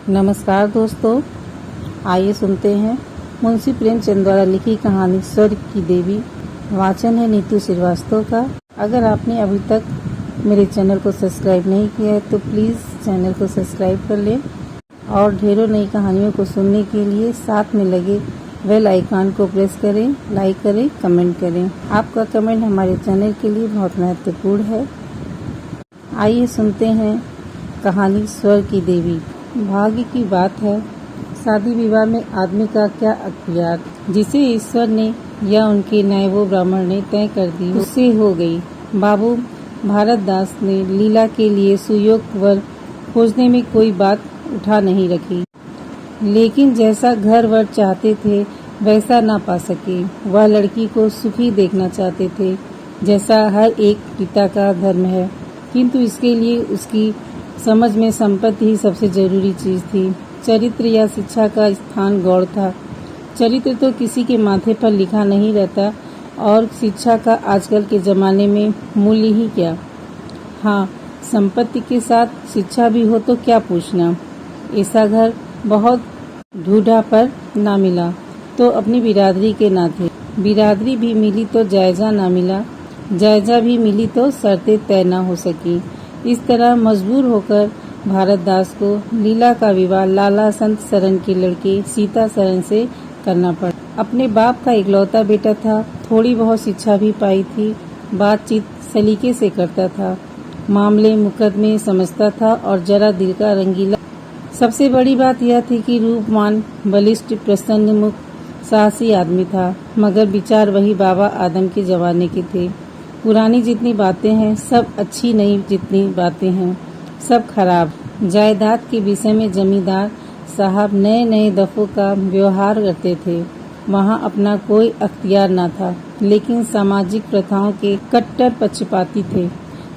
नमस्कार दोस्तों, आइए सुनते हैं मुंशी प्रेमचंद द्वारा लिखी कहानी स्वर्ग की देवी। वाचन है नीतू श्रीवास्तव का। अगर आपने अभी तक मेरे चैनल को सब्सक्राइब नहीं किया है तो प्लीज़ चैनल को सब्सक्राइब कर लें और ढेरों नई कहानियों को सुनने के लिए साथ में लगे बेल आइकन को प्रेस करें, लाइक करें, कमेंट करें। आपका कमेंट हमारे चैनल के लिए बहुत महत्वपूर्ण है। आइए सुनते हैं कहानी स्वर्ग की देवी। भाग्य की बात है, शादी विवाह में आदमी का क्या अख्तियार। जिसे ईश्वर ने या उनके नायबो ब्राह्मण ने तय कर दी उससे हो गई। बाबू भारत दास ने लीला के लिए सुयोग्य वर खोजने में कोई बात उठा नहीं रखी, लेकिन जैसा घर वर चाहते थे वैसा ना पा सके। वह लड़की को सुखी देखना चाहते थे, जैसा हर एक पिता का धर्म है, किंतु इसके लिए उसकी समझ में संपत्ति ही सबसे जरूरी चीज थी। चरित्र या शिक्षा का स्थान गौण था। चरित्र तो किसी के माथे पर लिखा नहीं रहता और शिक्षा का आजकल के जमाने में मूल्य ही क्या। हाँ, संपत्ति के साथ शिक्षा भी हो तो क्या पूछना। ऐसा घर बहुत ढूंढा पर ना मिला तो अपनी बिरादरी के ना थे। बिरादरी भी मिली तो जायजा ना मिला, जायजा भी मिली तो शर्तें तय ना हो सकी। इस तरह मजबूर होकर भारत दास को लीला का विवाह लाला संत सरन के लड़के सीता सरन से करना पड़ा। अपने बाप का इकलौता बेटा था, थोड़ी बहुत शिक्षा भी पाई थी, बातचीत सलीके से करता था, मामले मुकदमे समझता था और जरा दिल का रंगीला। सबसे बड़ी बात यह थी कि रूपवान, बलिष्ठ, प्रसन्न मुख, साहसी आदमी था, मगर विचार वही बाबा आदम के जमाने के थे। पुरानी जितनी बातें हैं सब अच्छी नहीं, जितनी बातें हैं सब खराब। जायदाद के विषय में जमींदार साहब नए नए दफों का व्यवहार करते थे। वहाँ अपना कोई अख्तियार न था, लेकिन सामाजिक प्रथाओं के कट्टर पक्षपाती थे।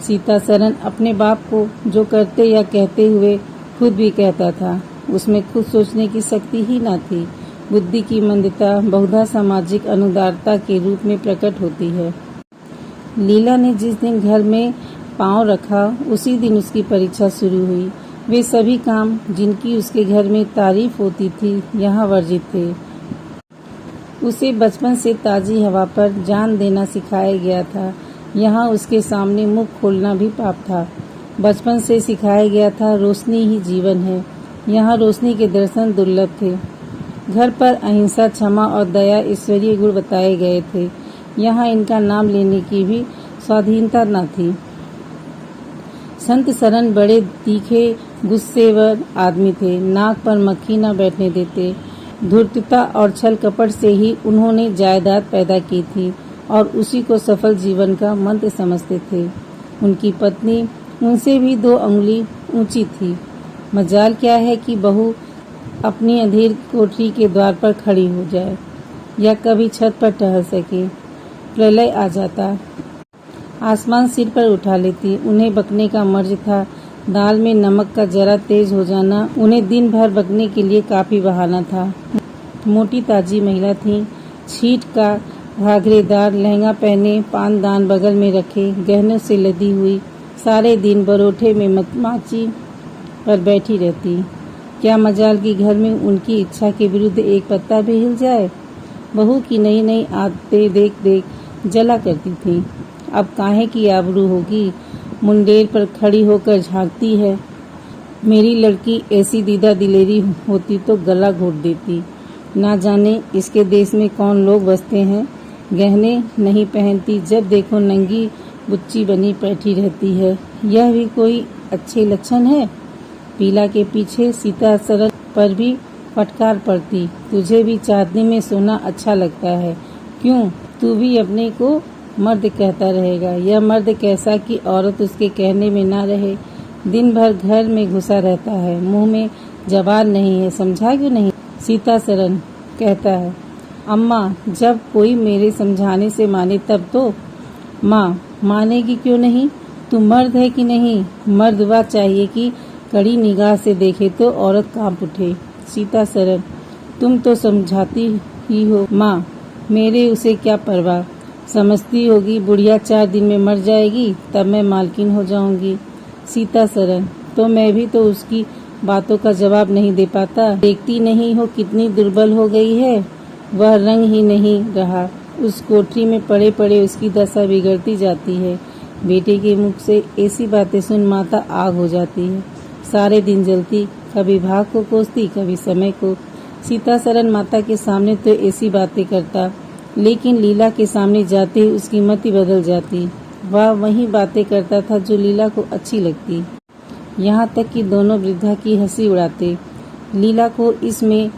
सीता सरन अपने बाप को जो करते या कहते हुए खुद भी कहता था, उसमें खुद सोचने की शक्ति ही न थी। बुद्धि की मंदता बहुधा सामाजिक अनुदारता के रूप में प्रकट होती है। लीला ने जिस दिन घर में पांव रखा उसी दिन उसकी परीक्षा शुरू हुई। वे सभी काम जिनकी उसके घर में तारीफ होती थी यहाँ वर्जित थे। उसे बचपन से ताजी हवा पर जान देना सिखाया गया था। यहाँ उसके सामने मुख खोलना भी पाप था। बचपन से सिखाया गया था रोशनी ही जीवन है। यहाँ रोशनी के दर्शन दुर्लभ थे। घर पर अहिंसा, क्षमा और दया ईश्वरीय गुण बताए गए थे। यहाँ इनका नाम लेने की भी स्वाधीनता न थी। संत सरन बड़े तीखे गुस्सेवर आदमी थे, नाक पर मक्खी न बैठने देते। धूर्तता और छल कपट से ही उन्होंने जायदाद पैदा की थी और उसी को सफल जीवन का मंत्र समझते थे। उनकी पत्नी उनसे भी 2 अंगुली ऊंची थी। मजाल क्या है कि बहू अपनी अधीर कोठरी के द्वार पर खड़ी हो जाए या कभी छत पर टहल सके। प्रलय आ जाता, आसमान सिर पर उठा लेती। उन्हें बकने का मर्ज था। दाल में नमक का जरा तेज हो जाना उन्हें दिन भर बकने के लिए काफी बहाना था। मोटी ताजी महिला थी, छींट का घाघरेदार लहंगा पहने, पानदान बगल में रखे, गहनों से लदी हुई, सारे दिन बरोठे में मधमाची पर बैठी रहती। क्या मजाल की घर में उनकी इच्छा के विरुद्ध एक पत्ता भी हिल जाए। बहू की नई नई आदतें देख देख जला करती थी। अब काहे की आबरू होगी, मुंडेर पर खड़ी होकर झांकती है। मेरी लड़की ऐसी दीदा दिलेरी होती तो गला घोट देती। ना जाने इसके देश में कौन लोग बसते हैं। गहने नहीं पहनती, जब देखो नंगी बुच्ची बनी बैठी रहती है। यह भी कोई अच्छे लक्षण है। पीला के पीछे सीता सरन पर भी फटकार पड़ती। तुझे भी चांदनी में सोना अच्छा लगता है, क्यों? तू भी अपने को मर्द कहता रहेगा। यह मर्द कैसा कि औरत उसके कहने में ना रहे। दिन भर घर में घुसा रहता है, मुंह में जबान नहीं है, समझा क्यों नहीं। सीता सरन कहता है, अम्मा जब कोई मेरे समझाने से माने तब तो। माँ मानेगी क्यों नहीं, तू मर्द है कि नहीं। मर्द वह चाहिए कि कड़ी निगाह से देखे तो औरत कांप उठे। सीता सरन, तुम तो समझाती ही हो माँ, मेरे उसे क्या परवाह। समझती होगी बुढ़िया 4 दिन में मर जाएगी, तब मैं मालकिन हो जाऊंगी। सीता सरन, तो मैं भी तो उसकी बातों का जवाब नहीं दे पाता। देखती नहीं हो कितनी दुर्बल हो गई है। वह रंग ही नहीं रहा। उस कोठरी में पड़े पड़े उसकी दशा बिगड़ती जाती है। बेटे के मुख से ऐसी बातें सुन माता आग हो जाती है। सारे दिन जलती, कभी भाग को कोसती, कभी समय को। सीता सरन माता के सामने तो ऐसी बातें करता, लेकिन लीला के सामने जाते ही उसकी मति बदल जाती। वह वही बातें करता था जो लीला को अच्छी लगती। यहाँ तक कि दोनों वृद्धा की हंसी उड़ाते। लीला को इसमें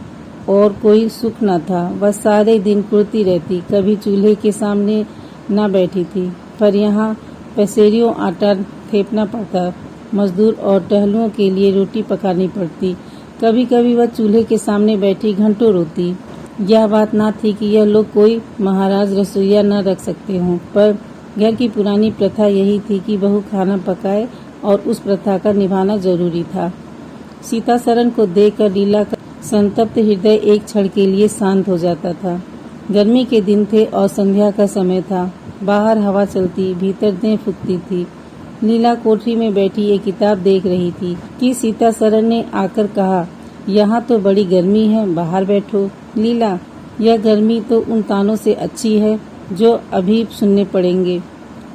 और कोई सुख न था। वह सारे दिन कुड़ती रहती, कभी चूल्हे के सामने न बैठी थी, पर यहाँ पसेरियों आटा थेपना पड़ता, मजदूर और टहलुओं के लिए रोटी पकानी पड़ती। कभी कभी वह चूल्हे के सामने बैठी घंटों रोती। यह बात ना थी कि यह लोग कोई महाराज रसोईया न रख सकते हों, पर घर की पुरानी प्रथा यही थी कि बहू खाना पकाए और उस प्रथा का निभाना जरूरी था। सीता सरन को देखकर लीला का संतप्त हृदय एक क्षण के लिए शांत हो जाता था। गर्मी के दिन थे और संध्या का समय था। बाहर हवा चलती, भीतर देह फूकती थी। लीला कोठरी में बैठी एक किताब देख रही थी कि सीता सरन ने आकर कहा, यहाँ तो बड़ी गर्मी है, बाहर बैठो। लीला, यह गर्मी तो उन तानों से अच्छी है जो अभी सुनने पड़ेंगे।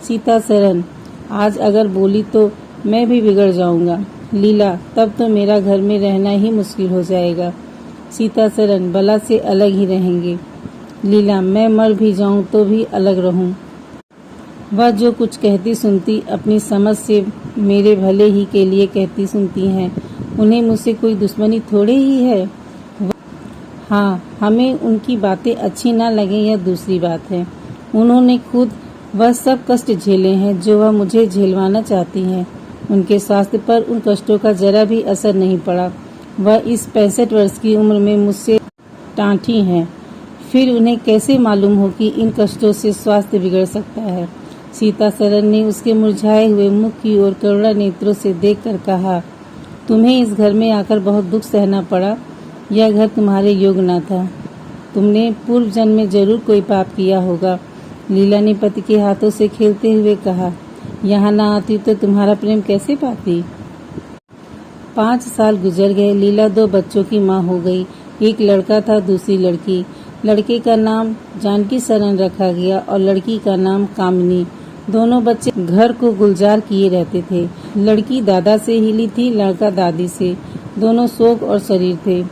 सीता सरन, आज अगर बोली तो मैं भी बिगड़ जाऊंगा। लीला, तब तो मेरा घर में रहना ही मुश्किल हो जाएगा। सीता सरन, बला से अलग ही रहेंगे। लीला, मैं मर भी जाऊं तो भी अलग रहूं। वह जो कुछ कहती सुनती अपनी समझ से मेरे भले ही के लिए कहती सुनती हैं। उन्हें मुझसे कोई दुश्मनी थोड़े ही है। हाँ, हमें उनकी बातें अच्छी ना लगे यह दूसरी बात है। उन्होंने खुद वह सब कष्ट झेले हैं जो वह मुझे झेलवाना चाहती हैं। उनके स्वास्थ्य पर उन कष्टों का जरा भी असर नहीं पड़ा। वह इस 65 वर्ष की उम्र में मुझसे टाँठी हैं, फिर उन्हें कैसे मालूम हो कि इन कष्टों से स्वास्थ्य बिगड़ सकता है। सीता सरन ने उसके मुरझाए हुए मुख की ओर करुणा नेत्रों से देखकर कहा, तुम्हें इस घर में आकर बहुत दुख सहना पड़ा। यह घर तुम्हारे योग्य न था। तुमने पूर्व जन्म में जरूर कोई पाप किया होगा। लीला ने पति के हाथों से खेलते हुए कहा, यहाँ न आती तो तुम्हारा प्रेम कैसे पाती। 5 साल गुजर गए। लीला 2 बच्चों की माँ हो गई। एक लड़का था, दूसरी लड़की। लड़के का नाम जानकी सरन रखा गया और लड़की का नाम कामिनी। दोनों बच्चे घर को गुलजार किए रहते थे। लड़की दादा से हिली थी, लड़का दादी से। दोनों शोक और शरीर थे।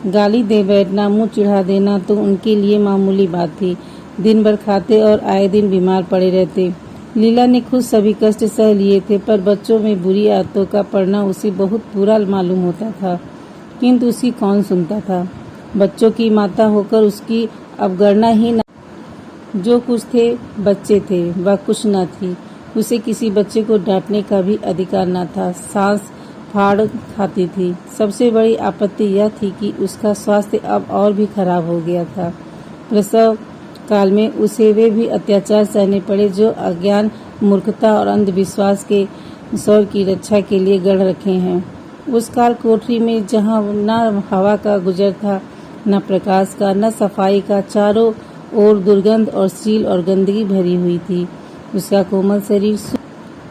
गाली दे बैठना, मुंह चिढ़ा देना तो उनके लिए मामूली बात थी। दिन भर खाते और आए दिन बीमार पड़े रहते। लीला ने खुद सभी कष्ट सह लिए थे, पर बच्चों में बुरी आदतों का पड़ना उसे बहुत बुरा मालूम होता था, किंतु उसकी कौन सुनता था। बच्चों की माता होकर उसकी अवगणना ही न। जो कुछ थे बच्चे थे, वह कुछ न थी। उसे किसी बच्चे को डांटने का भी अधिकार न था। सांस फाड़ खाती थी। सबसे बड़ी आपत्ति यह थी कि उसका स्वास्थ्य अब और भी खराब हो गया था। प्रसव काल में उसे वे भी अत्याचार सहने पड़े जो अज्ञान, मूर्खता और अंधविश्वास के शौर की रक्षा के लिए गढ़ रखे हैं। उस काल कोठरी में जहाँ न हवा का गुजर था, न प्रकाश का, न सफाई का, चारों ओर दुर्गंध और सील और गंदगी भरी हुई थी। उसका कोमल शरीर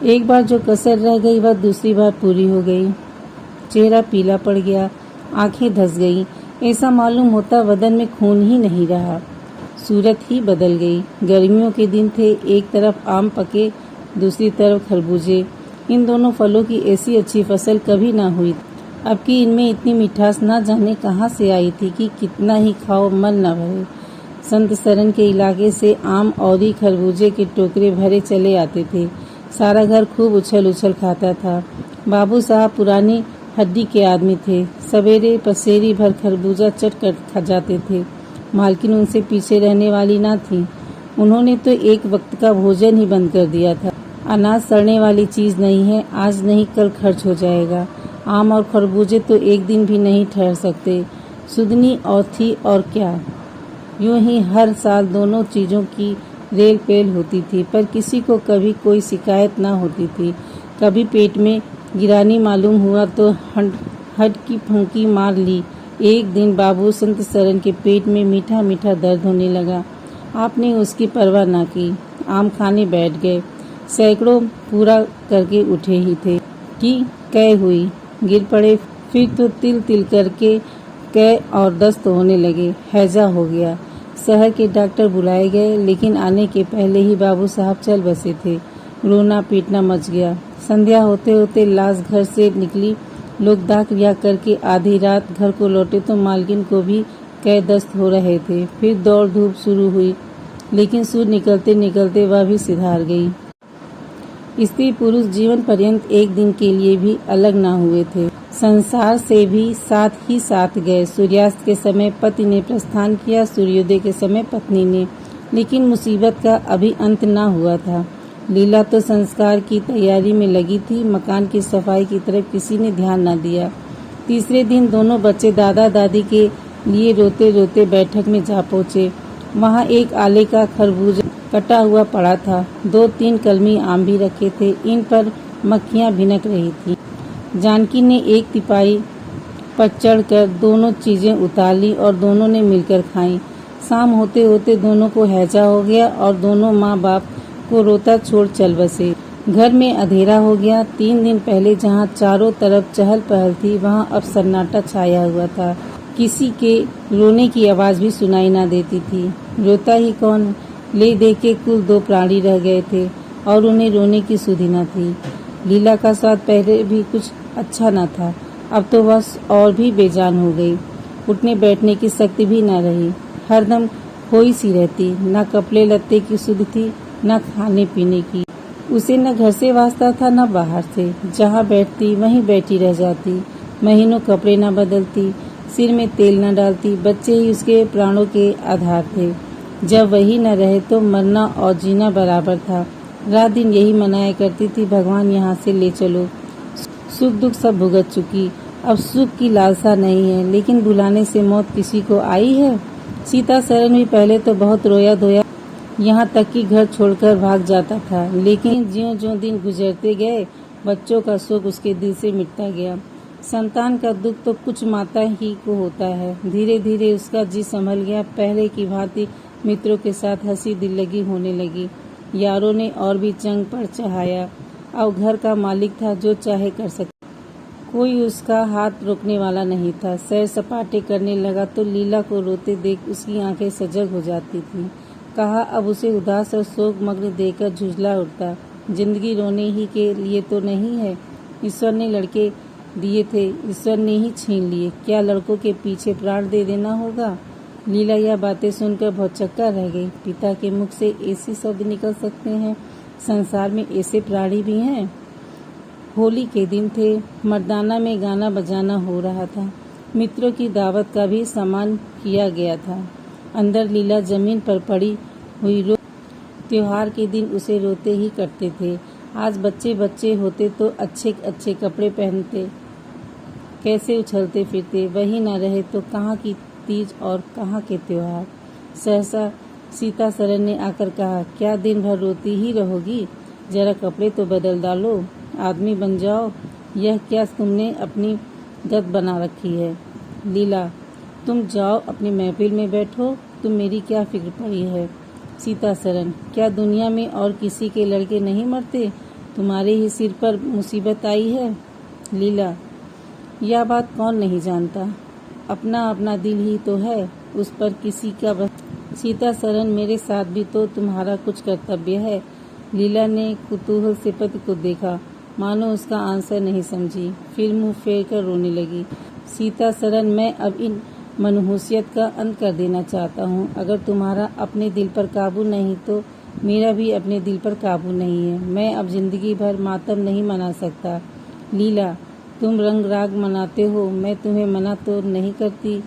एक बार जो कसर रह गई वह दूसरी बार पूरी हो गई। चेहरा पीला पड़ गया, आंखें धंस गई। ऐसा मालूम होता बदन में खून ही नहीं रहा। सूरत ही बदल गई। गर्मियों के दिन थे, एक तरफ आम पके, दूसरी तरफ खरबूजे। इन दोनों फलों की ऐसी अच्छी फसल कभी ना हुई। अब कि इनमें इतनी मिठास ना जाने कहाँ से आई थी कि कितना ही खाओ मन न भरे। संत सरन के इलाके से आम और खरबूजे के टोकरे भरे चले आते थे। सारा घर खूब उछल उछल खाता था। बाबू साहब पुरानी हड्डी के आदमी थे। सवेरे पसेरी भर खरबूजा चट कर खा जाते थे। मालकिन उनसे पीछे रहने वाली ना थी। उन्होंने तो एक वक्त का भोजन ही बंद कर दिया था। अनाज सड़ने वाली चीज नहीं है, आज नहीं कल खर्च हो जाएगा। आम और खरबूजे तो एक दिन भी नहीं ठहर सकते। सुदनी और थी और क्या। यूं ही हर साल दोनों चीजों की रेल पेल होती थी, पर किसी को कभी कोई शिकायत ना होती थी। कभी पेट में गिरानी मालूम हुआ तो हट की फंकी मार ली। एक दिन बाबू संत सरन के पेट में मीठा मीठा दर्द होने लगा। आपने उसकी परवाह ना की, आम खाने बैठ गए। सैकड़ों पूरा करके उठे ही थे कि कै हुई, गिर पड़े, फिर तो तिल तिल करके कै और दस्त होने लगे। हैजा हो गया। शहर के डॉक्टर बुलाए गए, लेकिन आने के पहले ही बाबू साहब चल बसे थे। रोना पीटना मच गया। संध्या होते होते लाश घर से निकली। लोग दाह क्रिया करके आधी रात घर को लौटे तो मालकिन को भी कै दस्त हो रहे थे। फिर दौड़ धूप शुरू हुई, लेकिन सूर निकलते निकलते वह भी सिधार गई। स्त्री पुरुष जीवन पर्यंत एक दिन के लिए भी अलग ना हुए थे। संसार से भी साथ ही साथ गए। सूर्यास्त के समय पति ने प्रस्थान किया, सूर्योदय के समय पत्नी ने। लेकिन मुसीबत का अभी अंत ना हुआ था। लीला तो संस्कार की तैयारी में लगी थी। मकान की सफाई की तरफ किसी ने ध्यान न दिया। तीसरे दिन दोनों बच्चे दादा दादी के लिए रोते रोते बैठक में जा पहुँचे। वहाँ एक आले का खरबूजा कटा हुआ पड़ा था। 2-3 कलमी आम भी रखे थे। इन पर मक्खियाँ भिनक रही थी। जानकी ने एक तिपाई पर चढ़कर दोनों चीजें उतार ली और दोनों ने मिलकर खाईं। शाम होते होते दोनों को हैजा हो गया और दोनों माँ बाप को रोता छोड़ चल बसे। घर में अंधेरा हो गया। 3 दिन पहले जहाँ चारों तरफ चहल पहल थी, वहाँ अब सन्नाटा छाया हुआ था। किसी के रोने की आवाज़ भी सुनाई ना देती थी। रोता ही कौन? ले दे के कुल 2 प्राणी रह गए थे और उन्हें रोने की सुधि न थी। लीला का स्वाद पहले भी कुछ अच्छा न था, अब तो वह और भी बेजान हो गई। उठने बैठने की शक्ति भी न रही। हरदम खोई सी रहती। न कपड़े लत्ते की सुध थी, न खाने पीने की। उसे न घर से वास्ता था, न बाहर से। जहाँ बैठती वहीं बैठी रह जाती। महीनों कपड़े न बदलती, सिर में तेल न डालती। बच्चे ही उसके प्राणों के आधार थे। जब वही न रहे तो मरना और जीना बराबर था। रात दिन यही मनाया करती थी, भगवान यहाँ से ले चलो। सुख दुख सब भुगत चुकी, अब सुख की लालसा नहीं है। लेकिन बुलाने से मौत किसी को आई है? सीता सरन भी पहले तो बहुत रोया धोया, यहाँ तक कि घर छोड़कर भाग जाता था। लेकिन ज्यों-ज्यों दिन गुजरते गए, बच्चों का शोक उसके दिल से मिटता गया। संतान का दुख तो कुछ माता ही को होता है। धीरे धीरे उसका जी संभल गया। पहले की भांति मित्रों के साथ हंसी दिल लगी होने लगी। यारों ने और भी चंग पर चढ़ाया। अब घर का मालिक था, जो चाहे कर सकता, कोई उसका हाथ रोकने वाला नहीं था। सैर सपाटे करने लगा तो लीला को रोते देख उसकी आंखें सजग हो जाती थीं। कहा अब उसे उदास और शोक मग्न देखकर झुंझला उठता। जिंदगी रोने ही के लिए तो नहीं है। ईश्वर ने लड़के दिए थे, ईश्वर ने ही छीन लिए। क्या लड़कों के पीछे प्राण दे देना होगा? लीला यह बातें सुनकर भौचक्का रह गई। पिता के मुख से ऐसे शब्द निकल सकते हैं? संसार में ऐसे प्राणी भी हैं? होली के दिन थे। मर्दाना में गाना बजाना हो रहा था। मित्रों की दावत का भी सामान किया गया था। अंदर लीला जमीन पर पड़ी हुई रो। त्योहार के दिन उसे रोते ही करते थे। आज बच्चे बच्चे होते तो अच्छे अच्छे कपड़े पहनते, कैसे उछलते फिरते। वही न रहे तो कहाँ की तीज और कहाँ के त्योहार। सहसा सीता सरन ने आकर कहा, क्या दिन भर रोती ही रहोगी? जरा कपड़े तो बदल डालो, आदमी बन जाओ। यह क्या तुमने अपनी गत बना रखी है? लीला, तुम जाओ अपनी महफिल में बैठो। तुम मेरी क्या फिक्र पड़ी है? सीता सरन, क्या दुनिया में और किसी के लड़के नहीं मरते? तुम्हारे ही सिर पर मुसीबत आई है। लीला, यह बात कौन नहीं जानता। अपना अपना दिल ही तो है, उस पर किसी का बस। सीता सरन, मेरे साथ भी तो तुम्हारा कुछ कर्तव्य है। लीला ने कुतूहल से पति को देखा, मानो उसका आंसर नहीं समझी। फिर मुंह फेर कर रोने लगी। सीता सरन, मैं अब इन मनहूसियत का अंत कर देना चाहता हूँ। अगर तुम्हारा अपने दिल पर काबू नहीं तो मेरा भी अपने दिल पर काबू नहीं है। मैं अब जिंदगी भर मातम नहीं मना सकता। लीला, तुम रंग राग मनाते हो, मैं तुम्हें मना तो नहीं करती।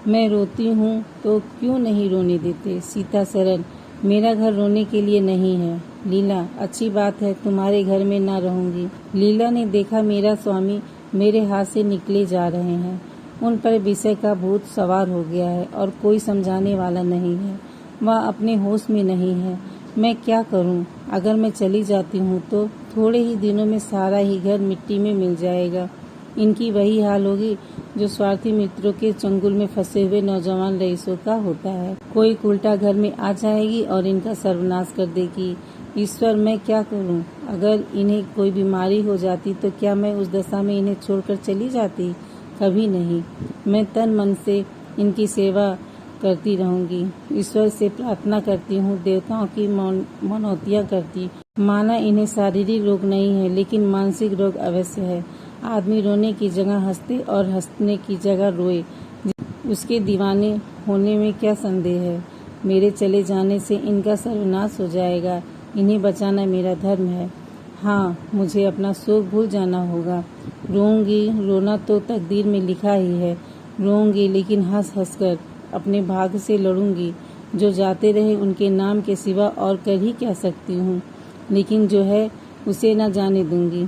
मैं रोती हूँ तो क्यों नहीं रोने देते? सीता सरन, मेरा घर रोने के लिए नहीं है। लीला, अच्छी बात है, तुम्हारे घर में ना रहूंगी। लीला ने देखा मेरा स्वामी मेरे हाथ से निकले जा रहे हैं। उन पर विषय का भूत सवार हो गया है और कोई समझाने वाला नहीं है। वह अपने होश में नहीं है। मैं क्या करूं? अगर मैं चली जाती हूं तो थोड़े ही दिनों में सारा ही घर मिट्टी में मिल जाएगा। इनकी वही हाल होगी जो स्वार्थी मित्रों के चंगुल में फंसे हुए नौजवान रईसों का होता है। कोई उल्टा घर में आ जाएगी और इनका सर्वनाश कर देगी। ईश्वर, मैं क्या करूं? अगर इन्हें कोई बीमारी हो जाती तो क्या मैं उस दशा में इन्हें छोड़कर चली जाती? कभी नहीं। मैं तन मन से इनकी सेवा करती रहूंगी। ईश्वर से प्रार्थना करती हूँ, देवताओं की मनौतियाँ करती। माना इन्हें शारीरिक रोग नहीं है, लेकिन मानसिक रोग अवश्य है। आदमी रोने की जगह हंसते और हंसने की जगह रोए, उसके दीवाने होने में क्या संदेह है। मेरे चले जाने से इनका सर्वनाश हो जाएगा। इन्हें बचाना मेरा धर्म है। हाँ, मुझे अपना शोक भूल जाना होगा। रोऊंगी, रोना तो तकदीर में लिखा ही है। रोऊंगी, लेकिन हंस हंस कर अपने भाग्य से लड़ूंगी। जो जाते रहे उनके नाम के सिवा और कर ही क्या सकती हूँ, लेकिन जो है उसे न जाने दूंगी।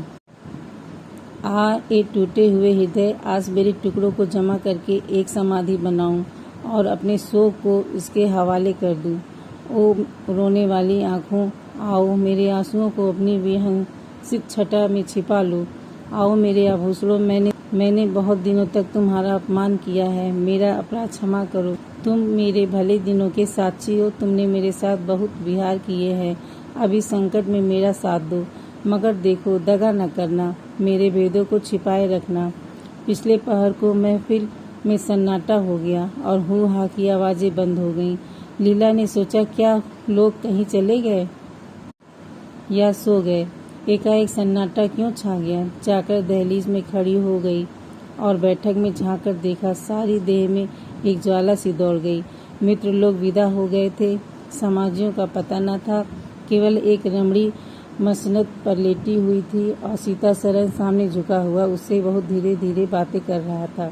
एक टूटे हुए हृदय, आज मेरे टुकड़ों को जमा करके एक समाधि बनाऊं और अपने शोक को इसके हवाले कर दूं। ओ रोने वाली आँखों, आओ मेरे आंसुओं को अपनी विहंसित छटा में छिपा लो। आओ मेरे आभूषणों, मैंने बहुत दिनों तक तुम्हारा अपमान किया है। मेरा अपराध क्षमा करो। तुम मेरे भले दिनों के साक्षी हो। तुमने मेरे साथ बहुत विहार किए हैं। अभी संकट में मेरा साथ दो, मगर देखो दगा न करना, मेरे भेदों को छिपाए रखना। पिछले पहर को महफिल में सन्नाटा हो गया और हू हा की आवाजें बंद हो गईं। लीला ने सोचा, क्या लोग कहीं चले गए या सो गए। एकाएक सन्नाटा क्यों छा गया। जाकर दहलीज में खड़ी हो गई और बैठक में झांककर देखा, सारी देह में एक ज्वाला सी दौड़ गई। मित्र लोग विदा हो गए थे। समाजियों का पता न था। केवल एक रमणी मसनद पर लेटी हुई थी और सीतासरन सामने झुका हुआ उससे बहुत धीरे धीरे बातें कर रहा था।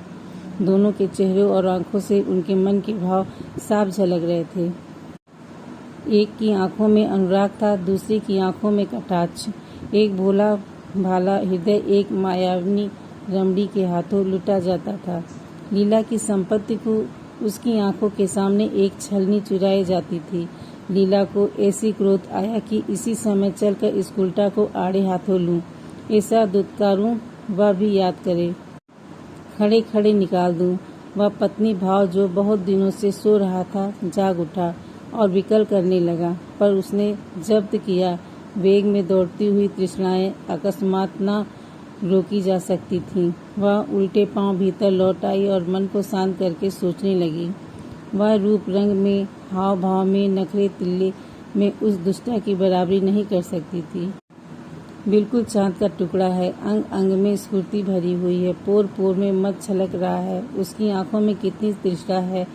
दोनों के चेहरों और आंखों से उनके मन के भाव साफ झलक रहे थे। एक की आंखों में अनुराग था, दूसरी की आंखों में कटाक्ष। एक भोला भाला हृदय एक मायाविनी रमणी के हाथों लुटा जाता था। लीला की संपत्ति को उसकी आंखों के सामने एक छलनी चुराई जाती थी। लीला को ऐसी क्रोध आया कि इसी समय चलकर इस उल्टा को आड़े हाथों लूं, ऐसा दुत्कारूं, वह भी याद करे, खड़े खड़े निकाल दूं। वह पत्नी भाव जो बहुत दिनों से सो रहा था जाग उठा और विकल करने लगा, पर उसने जब्त किया। वेग में दौड़ती हुई तृष्णाएं अकस्मात न रोकी जा सकती थीं। वह उल्टे पांव भीतर लौट आई और मन को शांत करके सोचने लगी। वह रूप रंग में, हाव भाव में, नखरे तिल्ले में उस दुष्टा की बराबरी नहीं कर सकती थी। बिल्कुल चांद का टुकड़ा है। अंग अंग में स्फूर्ति भरी हुई है। पोर पोर में मत छलक रहा है। उसकी आंखों में कितनी तृष्णा है।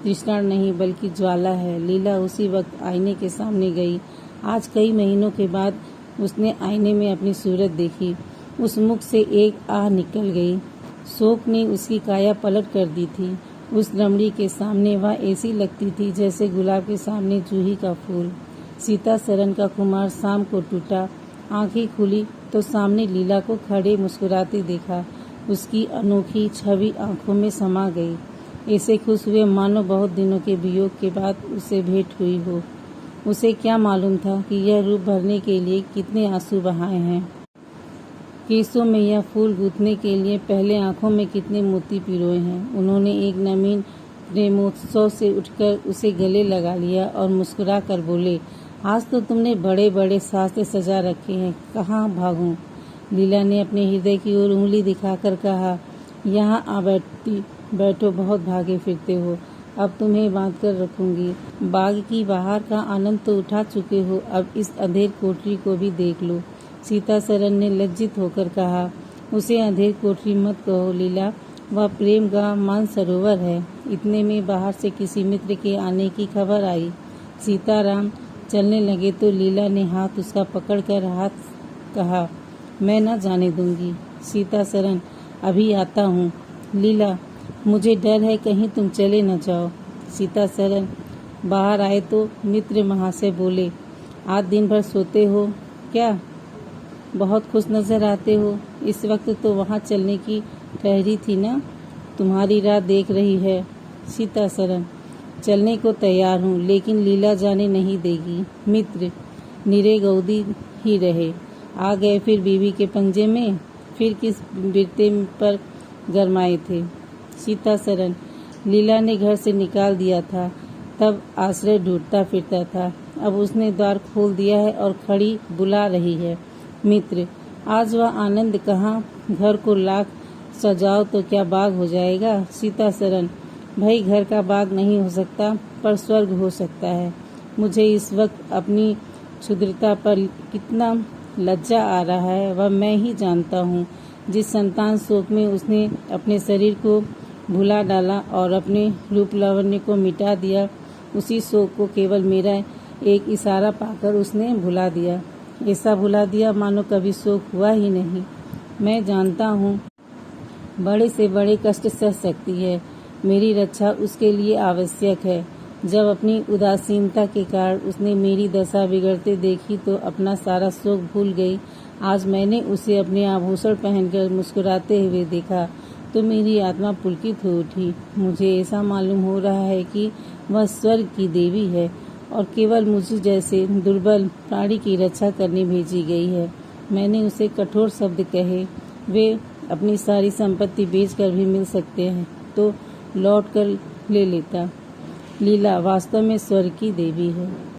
तृष्णा नहीं बल्कि ज्वाला है। लीला उसी वक्त आईने के सामने गई। आज कई महीनों के बाद उसने आईने में अपनी सूरत देखी। उस मुख से एक आह निकल गई। शोक ने उसकी काया पलट कर दी थी। उस रमणी के सामने वह ऐसी लगती थी जैसे गुलाब के सामने जूही का फूल। सीतासरन का कुमार शाम को टूटा। आंखें खुली तो सामने लीला को खड़े मुस्कुराते देखा। उसकी अनोखी छवि आंखों में समा गई। ऐसे खुश हुए मानो बहुत दिनों के वियोग के बाद उसे भेंट हुई हो। उसे क्या मालूम था कि यह रूप भरने के लिए कितने आंसू बहाए हैं, केसों में यह फूल गूंथने के लिए पहले आंखों में कितने मोती पिरोए हैं। उन्होंने एक नवीन प्रेमोत्सव से उठकर उसे गले लगा लिया और मुस्कुरा कर बोले, आज तो तुमने बड़े बड़े शास्त्र सजा रखे हैं, कहाँ भागूं। लीला ने अपने हृदय की ओर उंगली दिखाकर कहा, यहाँ आ बैठो, बहुत भागे फिरते हो। अब तुम्हें बांध कर रखूंगी। बाग की बहार का आनंद तो उठा चुके हो, अब इस अंधेर कोठरी को भी देख लो। सीतासरन ने लज्जित होकर कहा, उसे अंधेर कोठरी मत कहो लीला, वह प्रेम का मानसरोवर है। इतने में बाहर से किसी मित्र के आने की खबर आई। सीताराम चलने लगे तो लीला ने हाथ उसका पकड़कर कहा, मैं न जाने दूंगी। सीतासरन, अभी आता हूँ। लीला, मुझे डर है कहीं तुम चले न जाओ। सीतासरन बाहर आए तो मित्र महाशय बोले, आज दिन भर सोते हो क्या? बहुत खुश नजर आते हो। इस वक्त तो वहाँ चलने की ठहरी थी ना, तुम्हारी राह देख रही है। सीतासरन, चलने को तैयार हूँ, लेकिन लीला जाने नहीं देगी। मित्र, निरे गौदी ही रहे। आ गए फिर बीवी के पंजे में, फिर किस बिरते पर गरमाए थे। सीतासरन, लीला ने घर से निकाल दिया था, तब आश्रय ढूंढता फिरता था। अब उसने द्वार खोल दिया है और खड़ी बुला रही है। मित्र, आज वह आनंद कहाँ, घर को लाख सजाओ तो क्या बाग हो जाएगा। सीता शरण, भाई घर का बाग नहीं हो सकता पर स्वर्ग हो सकता है। मुझे इस वक्त अपनी क्षुद्रता पर कितना लज्जा आ रहा है वह मैं ही जानता हूँ। जिस संतान शोक में उसने अपने शरीर को भुला डाला और अपने रूप लावण्य को मिटा दिया, उसी शोक को केवल मेरा एक इशारा पाकर उसने भुला दिया। ऐसा भुला दिया मानो कभी शोक हुआ ही नहीं। मैं जानता हूँ बड़े से बड़े कष्ट सह सकती है, मेरी रक्षा उसके लिए आवश्यक है। जब अपनी उदासीनता के कारण उसने मेरी दशा बिगड़ते देखी तो अपना सारा शोक भूल गई। आज मैंने उसे अपने आभूषण पहनकर मुस्कुराते हुए देखा तो मेरी आत्मा पुलकित हो उठी। मुझे ऐसा मालूम हो रहा है कि वह स्वर्ग की देवी है और केवल मुझे जैसे दुर्बल प्राणी की रक्षा करने भेजी गई है। मैंने उसे कठोर शब्द कहे, वे अपनी सारी संपत्ति बेचकर भी मिल सकते हैं तो लौट कर ले लेता। लीला वास्तव में स्वर्ग की देवी है।